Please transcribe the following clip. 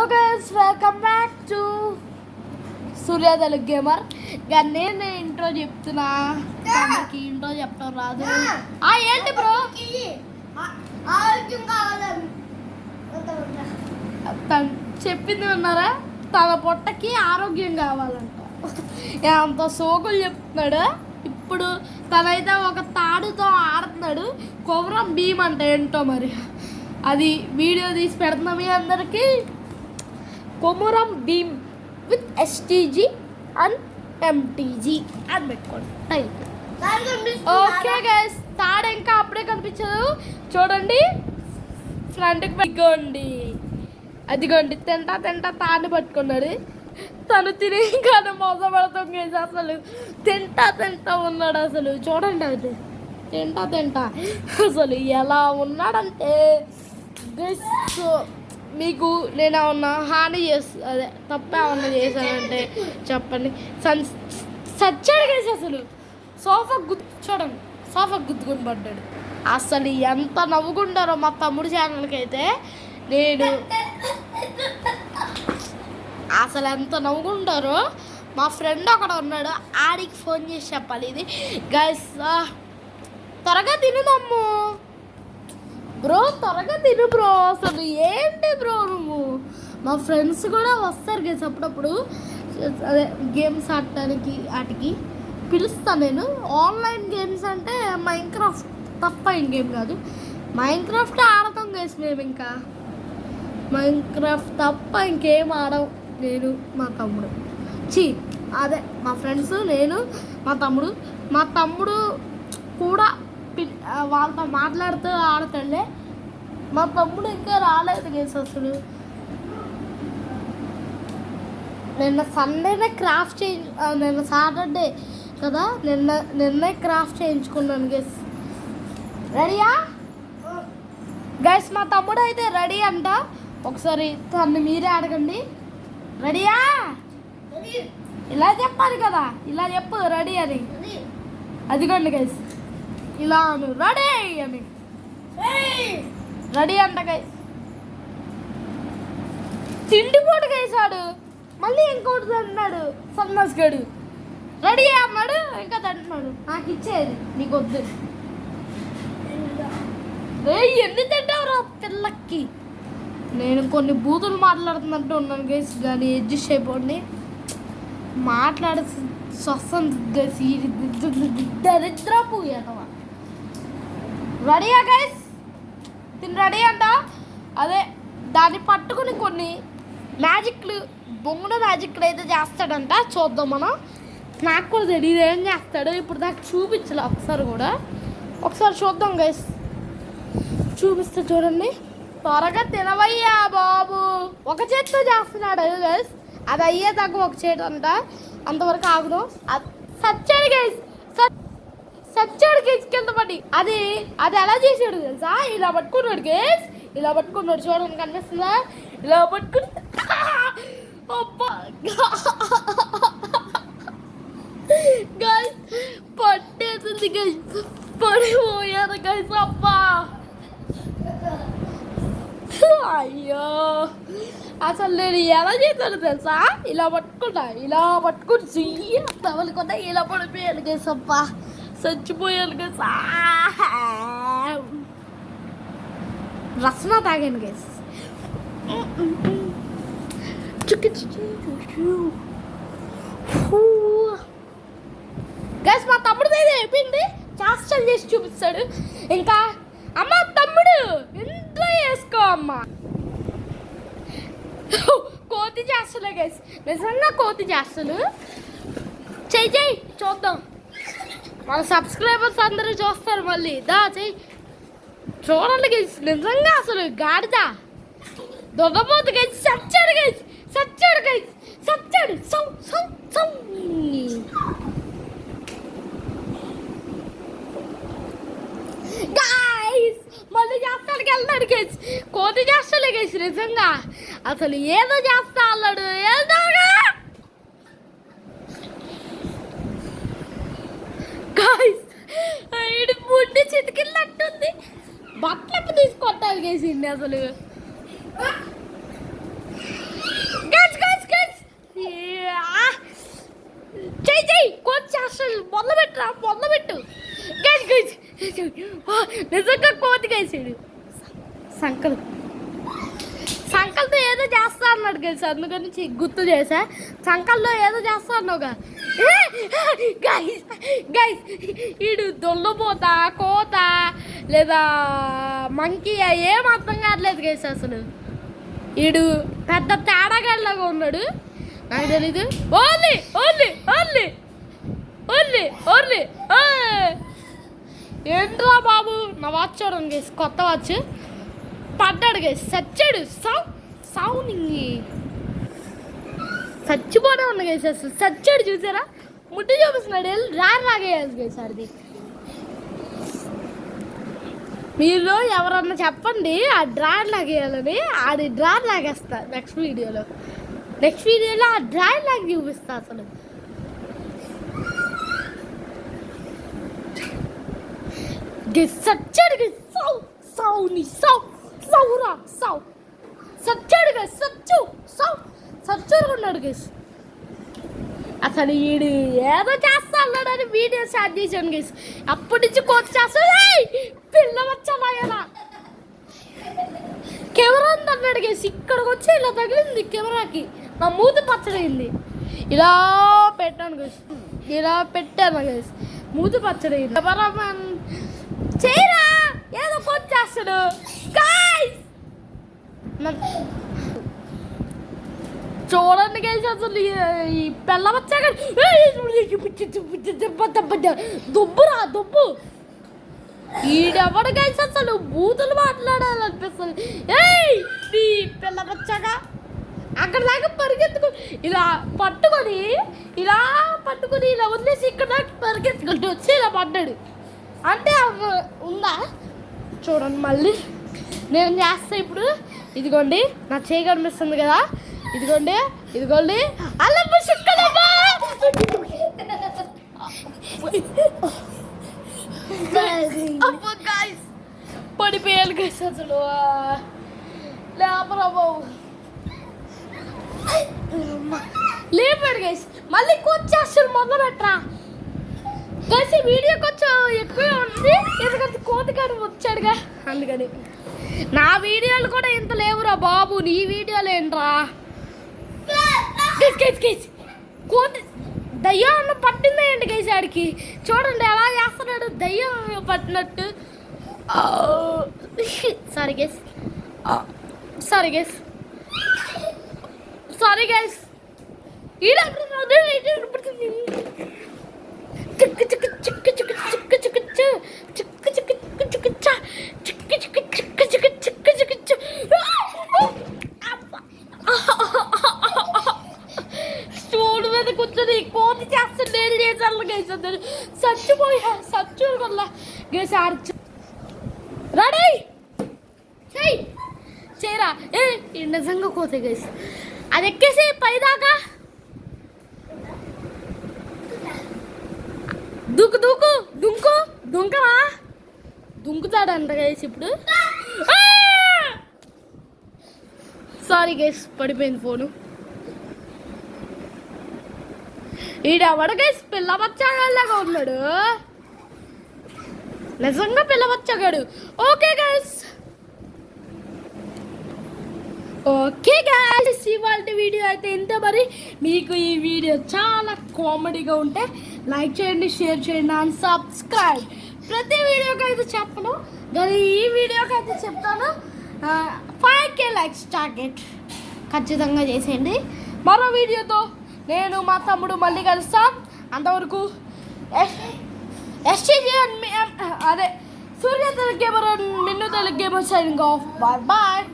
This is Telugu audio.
Hello guys, welcome back to Surya Telugu gamer. నేను ఇంట్రో చెప్తున్నా, తనకి ఇంట్రో చెప్పడం రాదు. ఏంటి బ్రో చెప్పింది ఉన్నారా? తన పొట్టకి ఆరోగ్యం కావాలంట. అంత సోకులు చెప్తున్నాడు. ఇప్పుడు తనైతే ఒక తాడుతో ఆడుతున్నాడు. కొమరం భీమ్ అంటే ఏంటో మరి అది వీడియో తీసి పెడుతున్నాం మీ అందరికీ. Komaram Bheem with STG and MTG అని పెట్టుకోండి. ఓకే గైస్, తాడు ఇంకా అప్పుడే కనిపించదు. చూడండి, ఫ్రంట్కి పెట్టుకోండి. అదిగోండి, తింటా తాడు పట్టుకున్నాడు. తను తినే కానీ మోసపడతాం గైస్. అసలు తింటా ఉన్నాడు. అసలు చూడండి, అది తింటా అసలు ఎలా ఉన్నాడంటే గైస్, మీకు నేను ఏమన్నా హాని అదే తప్ప ఏమన్నా చేశానంటే చెప్పండి. సచ్చాడు గైస్. అసలు చూడండి, సోఫా గుద్దుకొని పడ్డాడు. అసలు ఎంత నవ్వుకుంటారో మా తమ్ముడు ఛానల్కి అయితే. నేను అసలు ఎంత నవ్వుకుంటారో. మా ఫ్రెండ్ ఒకడు ఉన్నాడు, ఆడికి ఫోన్ చేసి చెప్పాలి ఇది గైస్. త్వరగా తినుదమ్ము బ్రో, త్వరగా తిను బ్రో. అసలు ఏంటి బ్రో నువ్వు? మా ఫ్రెండ్స్ కూడా వస్తారు గైస్ అప్పుడప్పుడు, అదే గేమ్స్ ఆడటానికి. వాటికి పిలుస్తాను నేను. ఆన్లైన్ గేమ్స్ అంటే మైన్క్రాఫ్ట్ తప్ప ఇంకేం కాదు. మైన్క్రాఫ్ట్ ఆడతాం గైస్ మేము. ఇంకా మైన్క్రాఫ్ట్ తప్ప ఇంకేం ఆడం. నేను మా తమ్ముడు అదే మా ఫ్రెండ్స్, నేను మా తమ్ముడు కూడా వాళ్ళతో మాట్లాడుతూ ఆడుతుండే. మా తమ్ముడు ఇంకా రాలేదు గేస్. అసలు నిన్న సండేనే క్రాఫ్ట్ నిన్న సాటర్డే కదా, నిన్నే క్రాఫ్ట్ చేయించుకున్నాను గేస్. రెడీయా గైస్? మా తమ్ముడు అయితే రెడీ అంట. ఒకసారి తను మీరే అడగండి. రెడీయా? ఇలా చెప్పాలి కదా, ఇలా చెప్పు రెడీ అని. అదిగోండి గైస్, ఇలా అను రెడీ అని. రెడీ అంట గైస్. తిండిపోటు గైసాడు. మళ్ళీ ఇంకోటి అన్నాడు సన్నాసుగాడు. రెడీ అన్నాడు, ఇంకా తింటున్నాడు. నాకు ఇచ్చేది నీకు వద్దు. ఎన్ని తింటావురా పిల్లకి? నేను కొన్ని బూతులు మాట్లాడుతున్నట్టు ఉన్నాను గైస్, కానీ అడ్జస్ట్ అయిపోండి. మాట్లాడే స్వస్థం గైస్. దరిద్రపు ఎదవా. రెడీయా గైస్? తిని రెడీ అంట. అదే దాన్ని పట్టుకుని కొన్ని మ్యాజిక్లు, బొంగున మ్యాజిక్లు అయితే చేస్తాడంట. చూద్దాం మనం. నాకు కూడా తెలియదు ఏం చేస్తాడు. ఇప్పుడు నాకు చూపించలే ఒకసారి చూద్దాం గైస్. చూపిస్తే చూడండి. త్వరగా తినవయ్యా బాబు. ఒక చేతితో చేస్తున్నాడు గైస్. అది అయ్యేదాకా ఒక చేతి అంట, అంతవరకు ఆగుదాం. సచ్చాడు గైస్, సచ్చాడు గైస్ కింద పడి. అది ఎలా చేసాడు తెలుసా? ఇలా పట్టుకున్నాడు గైస్, ఇలా పట్టుకున్నాడు. చూడండి, కనిపిస్తుందా? ఇలా పట్టుకుని గైస్ పట్టేసింది గైస్. పడిపోయాను గైస్. అబ్బా అయ్యో, అసలు నేను ఎలా చేశాను తెలుసా? ఇలా పట్టుకుని చెయ్యవలకుండా ఇలా పడిపోయాను గైస్. అబ్బా చచ్చిపోయాను గైస్. రసన తాగాను గైస్. గైస్ మా తమ్ముడు అయితే అయిపోయింది. చాస్టల్ చేసి చూపిస్తాడు. ఇంకా అమ్మ తమ్ముడు ఎంత వేసుకో అమ్మ. కోతి చేస్తలే గైస్, నిజంగా కోతి చేస్తలు. చెయ్యి చూద్దాం. మన సబ్స్క్రైబర్స్ అందరూ చూస్తారు మళ్ళీ. చెయ్యి చూడండి గైస్. నిజంగా అసలు గాడిద దొంగపోతు గైస్. సచ్చాడు గైస్. గైస్ మళ్ళీ చేస్తానికి వెళ్తాడు గైస్. కోతి చేస్తలే గైస్. నిజంగా అసలు ఏదో చేస్తా అన్నాడు. గైస్ ఇది ముడ్డి చితికినట్టుంది. బట్టలకు తీసుకొట్టాలి గైస్. అసలు నిజంగా కోతి గైసాడు. సంకల్తో ఏదో చేస్తా అన్నాడు గైస్, అందుకని గుర్తు చేసా. సంకల్లో ఏదో చేస్తా అన్నావుగా గైస్. గైస్ వీడు దొల్లపోత కోత లేదా మంకీ ఏం అర్థం కావట్లేదు గైస్. అసలు వీడు పెద్ద తేడాగాడిలాగా ఉన్నాడు, నాకు తెలీదు. Only only only only only ఏంట్రా బాబు. నా వాచ్ చూడండి గైస్, కొత్త వాచ్. పడ్డాడు గైస్, చచ్చాడు. సౌని చచ్చిపోనే ఉన్నా గైస్. అసలు చచ్చాడు చూసారా, ముట్టి చూపిస్తున్నాడు. రాగేయాలి గైస్ ఆడిది. మీరు ఎవరన్నా చెప్పండి ఆ డ్రాయర్ లాగేయాలని, ఆడి డ్రాయర్ లాగేస్తా నెక్స్ట్ వీడియోలో ఆ డ్రాయర్ లాగా చూపిస్తా. అసలు సచ్చాడు గైస్. సౌని సౌరా సచ్చాడు గైస్. సచ్చుకున్నాడు గైస్. అసలు వీడు ఏదో చేస్తా అన్నాడని వీడియో స్టార్ట్ చేశాను గైస్. అప్పటి నుంచి కోచ్ చేస్తాడు. పిల్ల వచ్చాలా కెమెరా ఉంది అన్నాడు గైస్. ఇక్కడికి వచ్చి ఇలా తగిలింది కెమెరాకి, నా మూతి పచ్చడైంది. ఇలా పెట్టాను గైస్, ఇలా పెట్టాను గైస్, మూతి పచ్చడైంది. కెమెరామెన్ చేయరా ఏదో కోచ్ చేస్తాడు గైస్. చూడండి గైస్, అసలు ఈ పిల్ల వచ్చాక దుబ్బు ఈడెవడు గైస్. అసలు బూతులు మాట్లాడాలనిపిస్తుంది. నీ పిల్ల వచ్చాక అక్కడ దాకా పరిగెత్తుకు ఇలా పట్టుకొని ఇలా వదిలేసి ఇక్కడ దాకా పరిగెత్తుకుంటూ వచ్చి ఇలా పడ్డాడు అంటే ఉందా. చూడండి మళ్ళీ నేను చేస్తా ఇప్పుడు. ఇదిగోండి నా చేయి కనిపిస్తుంది కదా, ఇదిగోండి అల్లం పడిపోయాను గైస్. అసలు లేపాడు గైస్. మళ్ళీ కోచేస్తాడు మొదలు పెట్టరా గైస్. ఈ వీడియో కొంచెం ఎక్కువే ఉంది ఎందుకంటే కోతికాడు వచ్చాడుగా, అందుకని. నా వీడియోలు కూడా ఇంత లేవురా బాబు, నీ వీడియోలు ఏంట్రా. కోతి దయ్యం పట్టిందే ఏంటి గైస్ ఆడికి. చూడండి ఎలా చేస్తున్నాడు, దయ్యం పట్టినట్టు. సారీ గైస్ స్టూల్ మీద కూర్చొని కోతి చేస్తాడు. నేను చేసాను గైస్, సచ్చు వల్ల గైస్ ఆడి రెడీ చేయరా. నిజంగా కోతే గైస్, అది ఎక్కేసి పైదాకా దుంకరా దుంకుతాడంట గైస్ ఇప్పుడు. సారీ గైస్, పడిపోయింది ఫోను. ఈడెవడ గైస్ పిల్ల బచ్చాగాళ్ళగా ఉన్నాడు, నిజంగా పిల్ల బచ్చాగాడు. ఓకే గైస్ ఇవాళ వీడియో అయితే ఇంత. మరి మీకు ఈ వీడియో చాలా కామెడీగా ఉంటే లైక్ చేయండి, షేర్ చేయండి అండ్ సబ్స్క్రైబ్. ప్రతి వీడియోకి అయితే చెప్పను కానీ ఈ వీడియోకి అయితే చెప్తాను. 5K లైక్స్ టార్గెట్ ఖచ్చితంగా చేసేయండి. మరో వీడియోతో నేను మా తమ్ముడు మళ్ళీ కలుస్తాం. అంతవరకు అదే సూర్య తెలుగు గేమర్, నిన్ను Telugu gamer signing off. Bye.